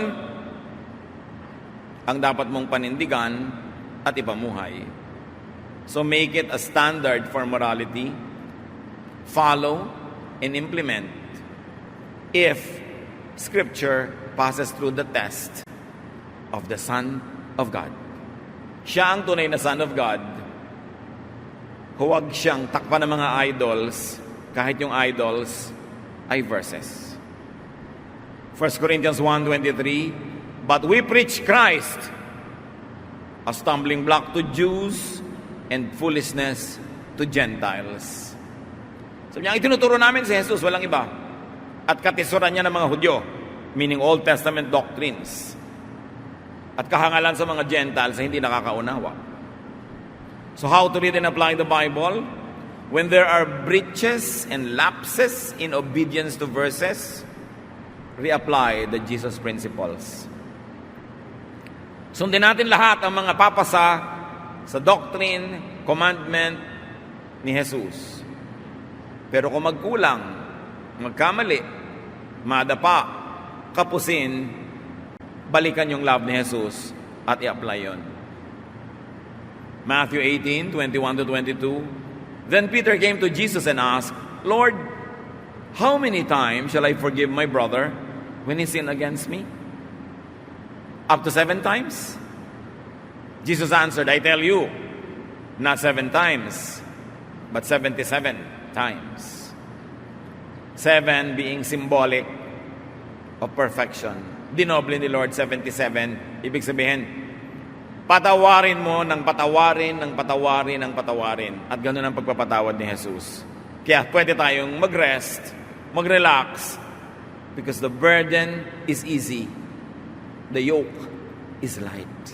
ang dapat mong panindigan at ipamuhay. So make it a standard for morality. Follow and implement if Scripture passes through the test of the Son of God. Siya ang tunay na Son of God. Huwag siyang takpan ng mga idols kahit yung idols ay verses. 1 Corinthians 1:23, but we preach Christ, a stumbling block to Jews and foolishness to Gentiles. Sabi niya, ang itinuturo namin si Jesus, walang iba. At katisuran niya ng mga Hudyo, meaning Old Testament doctrines. At kahangalan sa mga Gentiles na hindi nakakaunawa. So how to read and apply the Bible? When there are breaches and lapses in obedience to verses, reapply the Jesus principles. Sundin natin lahat ang mga papasa sa doctrine, commandment ni Jesus. Pero kung magkulang, magkamali, madapa, kapusin, balikan yung love ni Jesus at i-apply yun. Matthew 18:21-22. Then Peter came to Jesus and asked, Lord, how many times shall I forgive my brother when he sinned against me? Up to 7 times? Jesus answered, I tell you, not 7 times, but 77 times. 7 being symbolic of perfection. Dinoble ni Lord 77. Ibig sabihin, patawarin mo ng patawarin, ng patawarin, ng patawarin. At ganun ang pagpapatawad ni Jesus. Kaya pwede tayong mag-rest, mag-relax, because the burden is easy. The yoke is light.